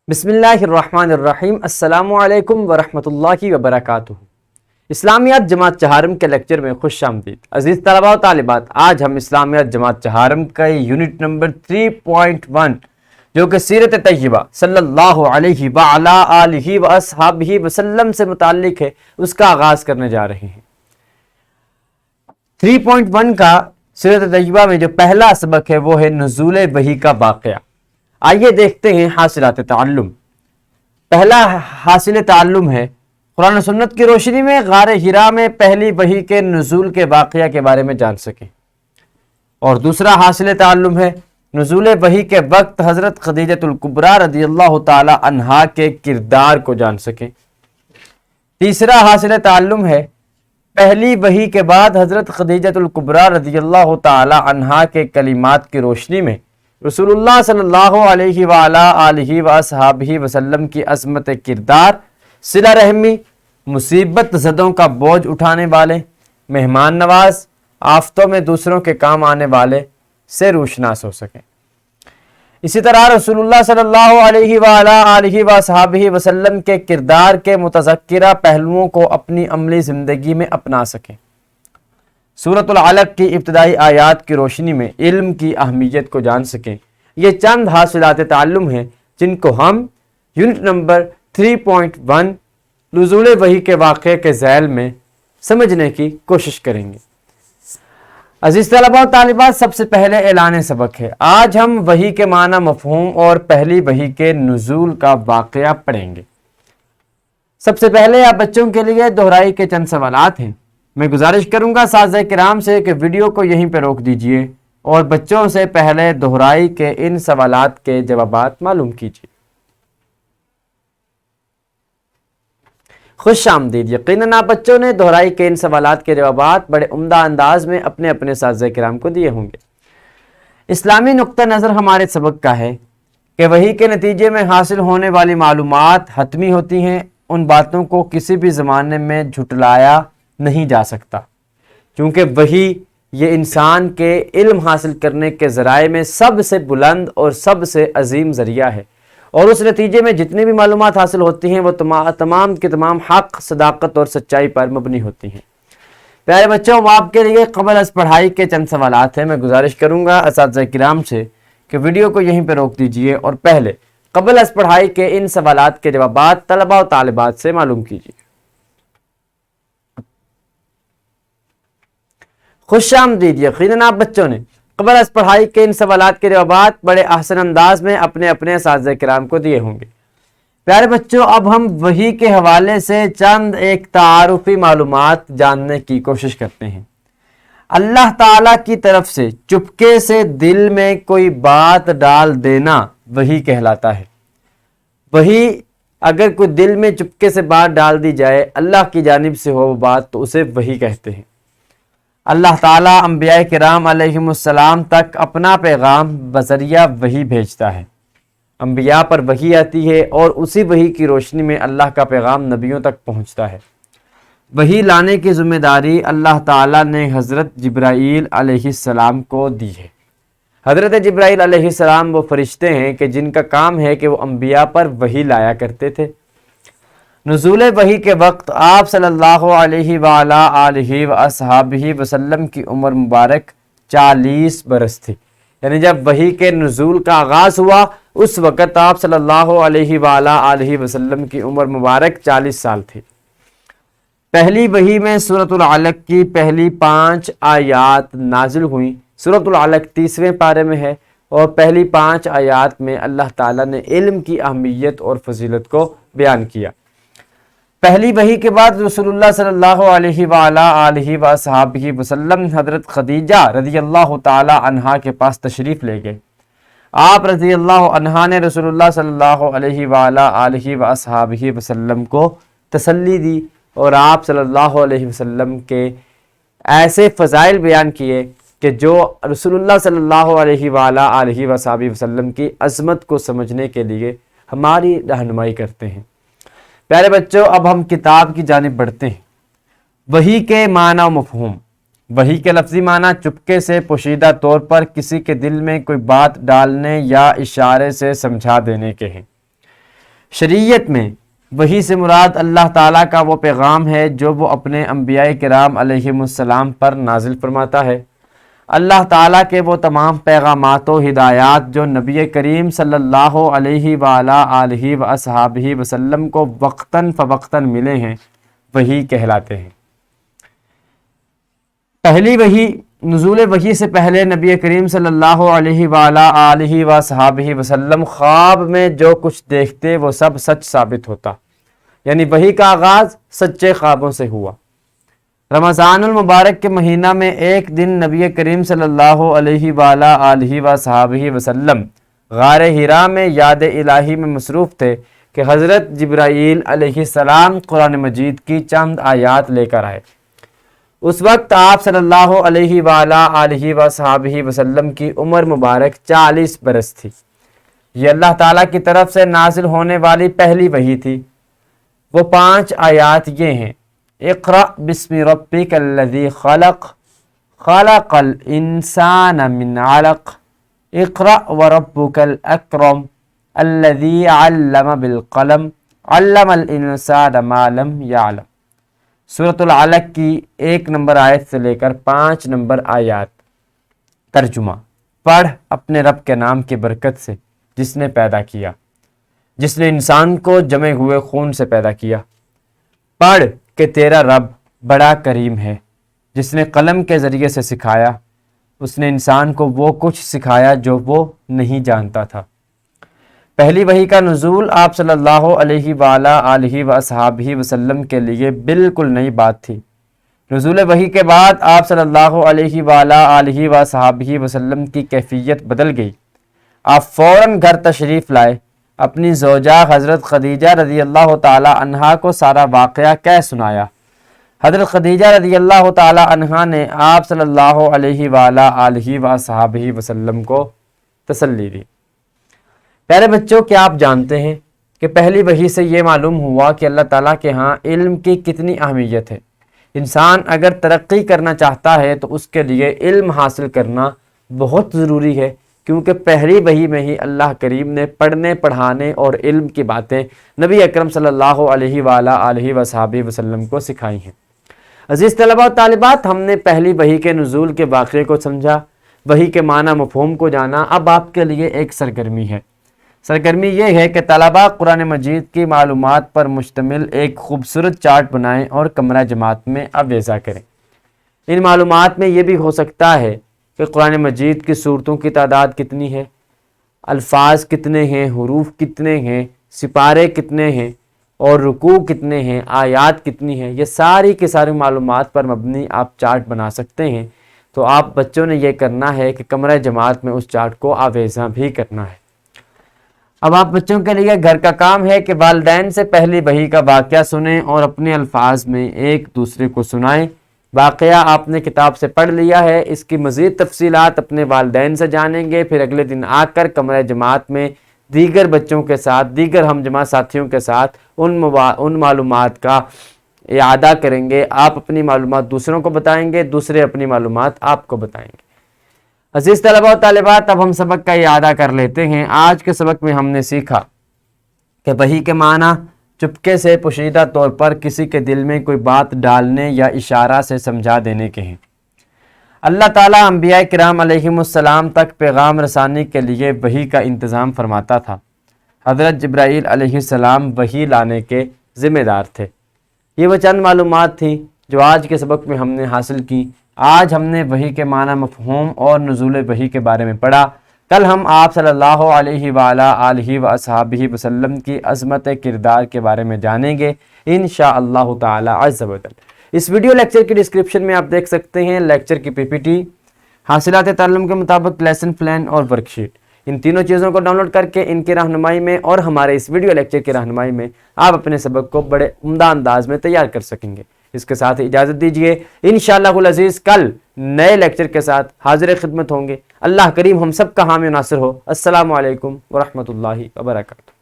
بسم اللہ الرحمن الرحیم۔ السلام علیکم ورحمۃ اللہ وبرکاتہ۔ اسلامیات جماعت چہارم کے لیکچر میں خوش آمدید۔ عزیز طلباء و طالبات، آج ہم اسلامیات جماعت چہارم کا یونٹ نمبر 3.1 جو کہ سیرت طیبہ صلی اللہ علیہ وعلی آلہ واصحابہ وسلم سے متعلق ہے، اس کا آغاز کرنے جا رہے ہیں۔ 3.1 کا سیرت طیبہ میں جو پہلا سبق ہے وہ ہے نزول وحی کا واقعہ۔ آئیے دیکھتے ہیں حاصلات تعلم۔ پہلا حاصل تعلم ہے قرآن و سنت کی روشنی میں غار حرا میں پہلی وحی کے نزول کے واقعہ کے بارے میں جان سکیں، اور دوسرا حاصل تعلم ہے نزول وحی کے وقت حضرت خدیجۃ الکبریٰ رضی اللہ تعالی عنہا کے کردار کو جان سکیں۔ تیسرا حاصل تعلم ہے پہلی وحی کے بعد حضرت خدیجۃ الکبریٰ رضی اللہ تعالی عنہا کے کلمات کی روشنی میں رسول اللہ صلی اللہ علیہ وعلی آلہ وصحبہ وسلم کی عظمت کردار، صلہ رحمی، مصیبت زدوں کا بوجھ اٹھانے والے، مہمان نواز، آفتوں میں دوسروں کے کام آنے والے سے روشناس ہو سکیں۔ اسی طرح رسول اللہ صلی اللہ علیہ وعلی آلہ وصحبہ وسلم کے کردار کے متذکرہ پہلوؤں کو اپنی عملی زندگی میں اپنا سکیں۔ سورۃ العلق کی ابتدائی آیات کی روشنی میں علم کی اہمیت کو جان سکیں۔ یہ چند حاصلات تعلم ہیں جن کو ہم یونٹ نمبر 3.1 نزول وحی کے واقعے کے ذیل میں سمجھنے کی کوشش کریں گے۔ عزیز طلباء و طالبات، سب سے پہلے اعلان سبق ہے۔ آج ہم وحی کے معنی، مفہوم اور پہلی وحی کے نزول کا واقعہ پڑھیں گے۔ سب سے پہلے آپ بچوں کے لیے دہرائی کے چند سوالات ہیں۔ میں گزارش کروں گا اساتذہ کرام سے کہ ویڈیو کو یہیں پہ روک دیجئے اور بچوں سے پہلے دہرائی کے ان سوالات کے جوابات معلوم کیجئے۔ خوش آمدید۔ یقیناً آپ بچوں نے دہرائی کے ان سوالات کے جوابات بڑے عمدہ انداز میں اپنے اپنے اساتذہ کرام کو دیے ہوں گے۔ اسلامی نقطہ نظر ہمارے سبق کا ہے کہ وحی کے نتیجے میں حاصل ہونے والی معلومات حتمی ہوتی ہیں۔ ان باتوں کو کسی بھی زمانے میں جھٹلایا نہیں جا سکتا، کیونکہ وحی یہ انسان کے علم حاصل کرنے کے ذرائع میں سب سے بلند اور سب سے عظیم ذریعہ ہے، اور اس نتیجے میں جتنی بھی معلومات حاصل ہوتی ہیں وہ تمام کے تمام حق، صداقت اور سچائی پر مبنی ہوتی ہیں۔ پیارے بچوں، آپ کے لیے قبل از پڑھائی کے چند سوالات ہیں۔ میں گزارش کروں گا اساتذہ کرام سے کہ ویڈیو کو یہیں پہ روک دیجئے اور پہلے قبل از پڑھائی کے ان سوالات کے جوابات طلباء و طالبات سے معلوم کیجئے۔ خوش آمدید۔ یقیناً آپ بچوں نے قبل از پڑھائی کے ان سوالات کے جوابات بڑے احسن انداز میں اپنے اپنے اساتذہ کرام کو دیے ہوں گے۔ پیارے بچوں، اب ہم وحی کے حوالے سے چند ایک تعارفی معلومات جاننے کی کوشش کرتے ہیں۔ اللہ تعالیٰ کی طرف سے چپکے سے دل میں کوئی بات ڈال دینا وحی کہلاتا ہے۔ وحی اگر کوئی دل میں چپکے سے بات ڈال دی جائے، اللہ کی جانب سے ہو وہ بات، تو اسے وحی کہتے ہیں۔ اللہ تعالیٰ انبیاء کرام علیہم السلام تک اپنا پیغام بذریعہ وحی بھیجتا ہے۔ انبیاء پر وحی آتی ہے اور اسی وحی کی روشنی میں اللہ کا پیغام نبیوں تک پہنچتا ہے۔ وحی لانے کی ذمہ داری اللہ تعالیٰ نے حضرت جبرائیل علیہ السلام کو دی ہے۔ حضرت جبرائیل علیہ السلام وہ فرشتے ہیں کہ جن کا کام ہے کہ وہ انبیاء پر وحی لایا کرتے تھے۔ نزول وحی کے وقت آپ صلی اللہ علیہ وعلی آلہ وصحبہ وسلم کی عمر مبارک 40 برس تھی، یعنی جب وحی کے نزول کا آغاز ہوا اس وقت آپ صلی اللہ علیہ وعلی آلہ وسلم کی عمر مبارک 40 سال تھی۔ پہلی وحی میں سورۃ العلق کی پہلی 5 آیات نازل ہوئیں۔ سورۃ العلق 30ویں پارے میں ہے، اور پہلی 5 آیات میں اللہ تعالیٰ نے علم کی اہمیت اور فضیلت کو بیان کیا۔ پہلی وحی کے بعد رسول اللہ صلی اللہ علیہ وعلی آلہ وصحبہ وسلم حضرت خدیجہ رضی اللہ تعالی عنہا کے پاس تشریف لے گئے۔ آپ رضی اللہ عنہا نے رسول اللہ صلی اللہ علیہ وعلی آلہ وصحبہ وسلم کو تسلی دی، اور آپ صلی اللہ علیہ وسلم کے ایسے فضائل بیان کیے کہ جو رسول اللہ صلی اللہ علیہ وعلی آلہ وصحبہ وسلم کی عظمت کو سمجھنے کے لیے ہماری رہنمائی کرتے ہیں۔ پیارے بچوں، اب ہم کتاب کی جانب بڑھتے ہیں۔ وحی کے معنی و مفہوم۔ وحی کے لفظی معنی چپکے سے پوشیدہ طور پر کسی کے دل میں کوئی بات ڈالنے یا اشارے سے سمجھا دینے کے ہیں۔ شریعت میں وحی سے مراد اللہ تعالیٰ کا وہ پیغام ہے جو وہ اپنے انبیاء کرام علیہم السلام پر نازل فرماتا ہے۔ اللہ تعالیٰ کے وہ تمام پیغامات و ہدایات جو نبی کریم صلی اللہ علیہ وآلہ آلہ وصحبہ وسلم کو وقتاً فوقتاً ملے ہیں، وحی کہلاتے ہیں۔ پہلی وحی، نزول وحی سے پہلے نبی کریم صلی اللہ علیہ وآلہ آلہ وصحبہ وسلم خواب میں جو کچھ دیکھتے وہ سب سچ ثابت ہوتا، یعنی وحی کا آغاز سچے خوابوں سے ہوا۔ رمضان المبارک کے مہینہ میں ایک دن نبی کریم صلی اللہ علیہ وآلہ آلہ وصحبہ وسلم غار حرا میں یاد الہی میں مصروف تھے کہ حضرت جبرائیل علیہ السلام قرآن مجید کی چند آیات لے کر آئے۔ اس وقت آپ صلی اللہ علیہ وآلہ آلہ وصحبہ وسلم کی عمر مبارک 40 برس تھی۔ یہ اللہ تعالیٰ کی طرف سے نازل ہونے والی پہلی وحی تھی۔ وہ 5 آیات یہ ہیں: اقرأ بسم ربک الذی خلق، خلق الانسان من علق، اقرأ وربک الاکرم، الذی علم بالقلم، علم الانسان ما لم یعلم۔ سورۃ العلق کی 1 نمبر آیت سے لے کر 5 نمبر آیات۔ ترجمہ: پڑھ اپنے رب کے نام کی برکت سے جس نے پیدا کیا، جس نے انسان کو جمے ہوئے خون سے پیدا کیا۔ پڑھ کہ تیرا رب بڑا کریم ہے، جس نے قلم کے ذریعے سے سکھایا، اس نے انسان کو وہ کچھ سکھایا جو وہ نہیں جانتا تھا۔ پہلی وحی کا نزول آپ صلی اللہ علیہ وآلہ آلہ وصحبہ وسلم کے لیے بالکل نئی بات تھی۔ نزول وحی کے بعد آپ صلی اللہ علیہ وآلہ آلہ وصحبہ وسلم کی کیفیت بدل گئی۔ آپ فوراً گھر تشریف لائے، اپنی زوجہ حضرت خدیجہ رضی اللہ تعالی عنہا کو سارا واقعہ کہہ سنایا۔ حضرت خدیجہ رضی اللہ تعالی عنہا نے آپ صلی اللہ علیہ وآلہ آلہ وصحبہ وسلم کو تسلی دی۔ پیارے بچوں، کیا آپ جانتے ہیں کہ پہلی وحی سے یہ معلوم ہوا کہ اللہ تعالیٰ کے ہاں علم کی کتنی اہمیت ہے؟ انسان اگر ترقی کرنا چاہتا ہے تو اس کے لیے علم حاصل کرنا بہت ضروری ہے، کیونکہ پہلی وحی میں ہی اللہ کریم نے پڑھنے، پڑھانے اور علم کی باتیں نبی اکرم صلی اللہ علیہ وآلہ آلہ وصحبہ وسلم کو سکھائی ہیں۔ عزیز طلباء و طالبات، ہم نے پہلی وحی کے نزول کے واقعے کو سمجھا، وحی کے معنی مفہوم کو جانا۔ اب آپ کے لیے ایک سرگرمی ہے۔ سرگرمی یہ ہے کہ طلباء قرآن مجید کی معلومات پر مشتمل ایک خوبصورت چارٹ بنائیں اور کمرہ جماعت میں آویزاں کریں۔ ان معلومات میں یہ بھی ہو سکتا ہے کہ قرآن مجید کی سورتوں کی تعداد کتنی ہے، الفاظ کتنے ہیں، حروف کتنے ہیں، سپارے کتنے ہیں اور رکوع کتنے ہیں، آیات کتنی ہیں۔ یہ ساری کی ساری معلومات پر مبنی آپ چارٹ بنا سکتے ہیں۔ تو آپ بچوں نے یہ کرنا ہے کہ کمرہ جماعت میں اس چارٹ کو آویزاں بھی کرنا ہے۔ اب آپ بچوں کے لیے گھر کا کام ہے کہ والدین سے پہلی وحی کا واقعہ سنیں اور اپنے الفاظ میں ایک دوسرے کو سنائیں۔ واقعہ آپ نے کتاب سے پڑھ لیا ہے، اس کی مزید تفصیلات اپنے والدین سے جانیں گے، پھر اگلے دن آ کر کمرہ جماعت میں دیگر بچوں کے ساتھ، دیگر ہم جماعت ساتھیوں کے ساتھ ان معلومات کا اعادہ کریں گے۔ آپ اپنی معلومات دوسروں کو بتائیں گے، دوسرے اپنی معلومات آپ کو بتائیں گے۔ عزیز طلباء و طالبات، اب ہم سبق کا اعادہ کر لیتے ہیں۔ آج کے سبق میں ہم نے سیکھا کہ وحی کے معنی چپکے سے پوشیدہ طور پر کسی کے دل میں کوئی بات ڈالنے یا اشارہ سے سمجھا دینے کے ہیں۔ اللہ تعالیٰ انبیاء کرام علیہم السلام تک پیغام رسانی کے لیے وحی کا انتظام فرماتا تھا۔ حضرت جبرائیل علیہ السلام وحی لانے کے ذمہ دار تھے۔ یہ وہ چند معلومات تھیں جو آج کے سبق میں ہم نے حاصل کی۔ آج ہم نے وحی کے معنی مفہوم اور نزول وحی کے بارے میں پڑھا۔ کل ہم آپ صلی اللہ علیہ وآلہ آلہ وصحبہ وسلم کی عظمت کردار کے بارے میں جانیں گے انشاءاللہ تعالی عز و جل۔ اس ویڈیو لیکچر کی ڈسکرپشن میں آپ دیکھ سکتے ہیں لیکچر کی پی پی ٹی، حاصلات تعلم کے مطابق لیسن پلان اور ورک شیٹ۔ ان تینوں چیزوں کو ڈاؤن لوڈ کر کے ان کی رہنمائی میں اور ہمارے اس ویڈیو لیکچر کی رہنمائی میں آپ اپنے سبق کو بڑے عمدہ انداز میں تیار کر سکیں گے۔ اس کے ساتھ اجازت دیجیے، انشاءاللہ العزیز کل نئے لیکچر کے ساتھ حاضر خدمت ہوں گے۔ اللہ کریم ہم سب کا حامی و ناصر ہو۔ السلام علیکم ورحمۃ اللہ وبرکاتہ۔